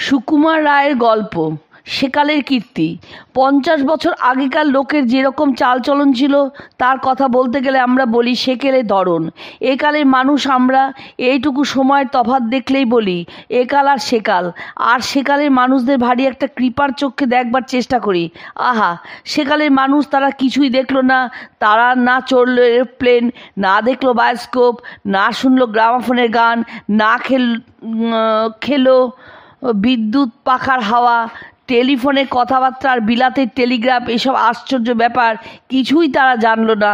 সুকুমার রায়ের গল্প সেকালের কীর্তি। 50 বছর আগেকার লোকের যেরকম চালচলন ছিল তার কথা বলতে গেলে আমরা বলি সেকেলে ধরন। একালের মানুষ আমরা এইটুকু সময়ের তফাৎ দেখলেই বলি একাল আর সেকাল। আর সেকালের মানুষদের ভারী একটা কৃপার চোখে দেখবার চেষ্টা করি। আহা, সেকালের মানুষ তারা কিছুই দেখলো না। তারা না চড়লো এরোপ্লেন, না দেখলো বায়োস্কোপ, না শুনলো গ্রামাফোনের গান, না খেলো বিদ্যুৎ পাখার হাওয়া, টেলিফোনে কথাবার্তা আর বিলাতের টেলিগ্রাফ, এসব আশ্চর্য ব্যাপার কিছুই তারা জানলো না।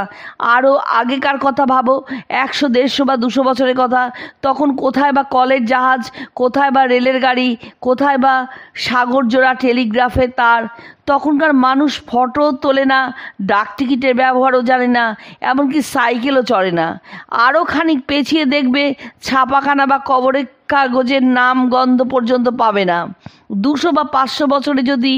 আরও আগেকার কথা ভাবো, 100, 150 বা 200 বছরের কথা। তখন কোথায় বা কলের জাহাজ, কোথায় বা রেলের গাড়ি, কোথায় বা সাগরজোড়া টেলিগ্রাফের তার। তখনকার মানুষ ফটো তোলে না, ডাক টিকিটের ব্যবহারও জানে না, এমনকি সাইকেলও চড়ে না। আরও খানিক পেছিয়ে দেখবে ছাপাখানা বা খবরের কাগজের নাম গন্ধ পর্যন্ত পাবে না। 200 বা 500 বছরে যদি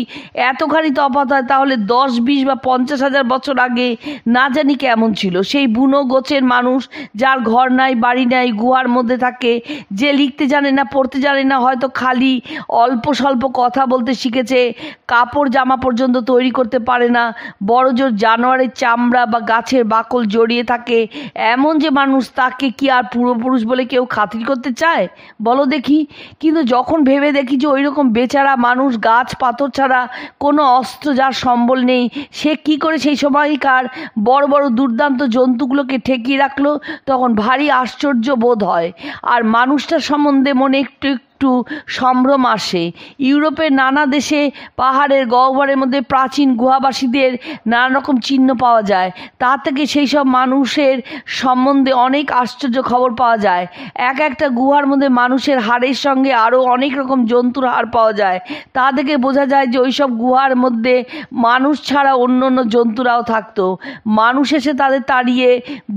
এতখানি তফাৎ হয়, তাহলে 10, 20 বা 50,000 বছর আগে না জানি কেমন ছিল সেই বুনো গোছের মানুষ, যার ঘর নাই, বাড়ি নাই, গুহার মধ্যে থাকে, যে লিখতে জানে না, পড়তে জানে না, হয়তো খালি অল্প স্বল্প কথা বলতে শিখেছে, কাপড় জামা পর্যন্ত তৈরি করতে পারে না, বড় জোর জানোয়ারের চামড়া বা গাছের বাকল জড়িয়ে থাকে এমন যে মানুষ, তাকে কি আর পূর্বপুরুষ বলে কেউ খাতির করতে চায় বলো দেখি? কিন্তু যখন ভেবে দেখি যে ওই রকম বেচারা মানুষ গাছ পাথর ছাড়া কোনো অস্ত্র যার সম্বল নেই, সে কি করে সেই সময়কার বড় বড় দুর্দান্ত জন্তুগুলোকে ঠেকিয়ে রাখলো, তখন ভারী আশ্চর্য বোধ হয়। আর মানুষটার সম্বন্ধে মনে একটু একটু সম্ভ্রম আসে। ইউরোপের নানা দেশে পাহাড়ের গহ্বরের মধ্যে প্রাচীন গুহাবাসীদের নানা রকম চিহ্ন পাওয়া যায়। তা থেকে সেই সব মানুষের সম্বন্ধে অনেক আশ্চর্য খবর পাওয়া যায়। একটা গুহার মধ্যে মানুষের হাড়ের সঙ্গে আরও অনেক রকম জন্তুর হাড় পাওয়া যায়। তা থেকে বোঝা যায় যে ওই সব গুহার মধ্যে মানুষ ছাড়া অন্য অন্য জন্তুরাও থাকতো। মানুষ এসে তাদের তাড়িয়ে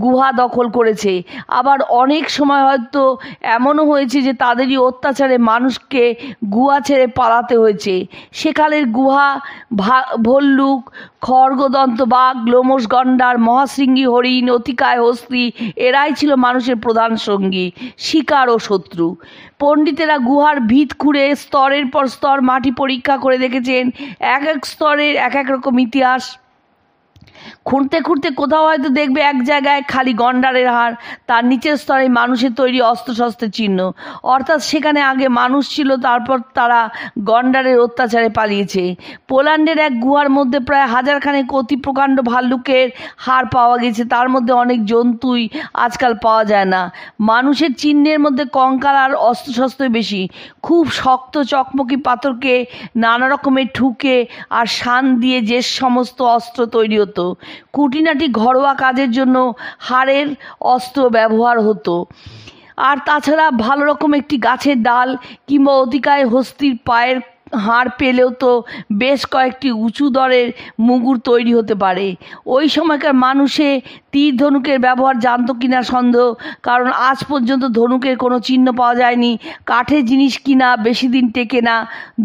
গুহা দখল করেছে। আবার অনেক সময় হয়তো এমনও হয়েছে যে তাদেরই অত্যাচার মানুষকে গুহা ছেড়ে পালাতে হয়েছে। সেকালের গুহা ভল্লুক, খড়গদন্ত বাঘ, লোমশ গন্ডার, মহাশৃঙ্গী হরিণ, অতিকায় হস্তি, এরাই ছিল মানুষের প্রধান সঙ্গী, শিকার ও শত্রু। পণ্ডিতেরা গুহার ভিত খুঁড়ে স্তরের পর স্তর মাটি পরীক্ষা করে দেখেছেন। এক এক স্তরের এক এক রকম ইতিহাস। খুঁড়তে খুঁড়তে কোথাও হয়তো দেখবে এক জায়গায় খালি গন্ডারের হাড়, তার নিচের স্তরে মানুষের তৈরি অস্ত্রশস্ত্রের চিহ্ন, অর্থাৎ সেখানে আগে মানুষ ছিল, তারপর তারা গন্ডারের অত্যাচারে পালিয়েছে। পোল্যান্ডের এক গুহার মধ্যে প্রায় 1000 খানেক অতি প্রকাণ্ড ভাল্লুকের হাড় পাওয়া গেছে। তার মধ্যে অনেক জন্তুই আজকাল পাওয়া যায় না। মানুষের চিহ্নের মধ্যে কঙ্কাল আর অস্ত্রশস্ত্রই বেশি। খুব শক্ত চকমকি পাথরকে নানা রকমের ঠুকে আর শান দিয়ে যে সমস্ত অস্ত্র তৈরি হতো, কুটিনাটি ঘরোয়া কাজের জন্য হাড়ের অস্ত্র ব্যবহার হতো। আর তাছাড়া ভালো রকম একটি গাছের ডাল কিংবা অতিকায় হস্তির পায়ের হাড় পেলেও তো বেশ কয়েকটি উঁচু দরের মুগুর তৈরি হতে পারে। ওই সময়কার মানুষে তীর ধনুকের ব্যবহার জানতো কিনা সন্দেহ, কারণ আজ পর্যন্ত ধনুকের কোনো চিহ্ন পাওয়া যায়নি। কাঠের জিনিস কিনা বেশি দিন টেকে না।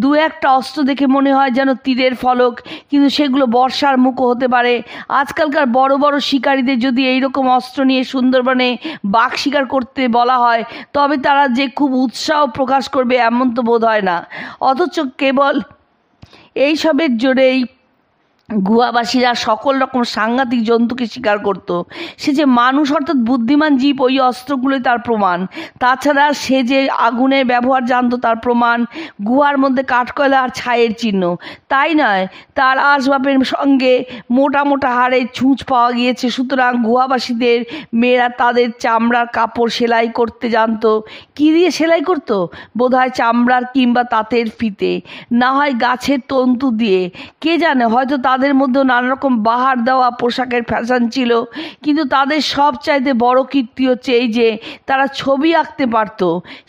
2-1টা অস্ত্র দেখে মনে হয় যেন তীরের ফলক, কিন্তু সেগুলো বর্ষার মুখও হতে পারে। আজকালকার বড় বড় শিকারীদের যদি এইরকম অস্ত্র নিয়ে সুন্দরবনে বাঘ শিকার করতে বলা হয়, তবে তারা যে খুব উৎসাহ প্রকাশ করবে এমন তো বোধ হয় না। অথচ কেবল এইসবের জোরেই গুহাবাসীরা সকল রকম সাংঘাতিক জন্তুকে শিকার করত। সে যে মানুষ অর্থাৎ বুদ্ধিমান জীব, ওই অস্ত্রগুলোই তার প্রমাণ। তাছাড়া সে যে আগুনের ব্যবহার জানতো তার প্রমাণ। গুহার মধ্যে কাঠকয়লা আর ছাইয়ের চিহ্ন। তাই নয়, তার আসবাবের সঙ্গে মোটা মোটা হাড়ের ছুঁচ পাওয়া গিয়েছে। সুতরাং গুহাবাসীদের মেয়েরা তাদের চামড়ার কাপড় সেলাই করতে জানতো। কী দিয়ে সেলাই করতো? বোধহয় চামড়ার কিংবা তাঁতের ফিতে, না হয় গাছের তন্তু দিয়ে, কে জানে। হয়তো তাদের মধ্যেও নানা রকম বাহার দেওয়া পোশাকের ফ্যাশন ছিল। কিন্তু তাদের সব চাইতে বড় কীর্তি হচ্ছে এই যে তারা ছবি আঁকতে পারত।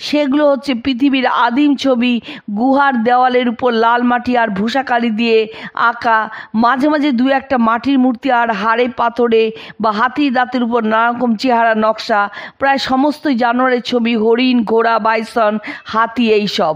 সেগুলো হচ্ছে পৃথিবীর আদিম ছবি, গুহার দেওয়ালের উপর লাল মাটি আর ভূষাকালি দিয়ে আঁকা, মাঝে মাঝে 2-1টা মাটির মূর্তি আর হাড়ে পাথরে বা হাতির দাঁতের উপর নানা রকম চেহারা নকশা। প্রায় সমস্তই জানোয়ারের ছবি, হরিণ, ঘোড়া, বাইসন, হাতি, এইসব।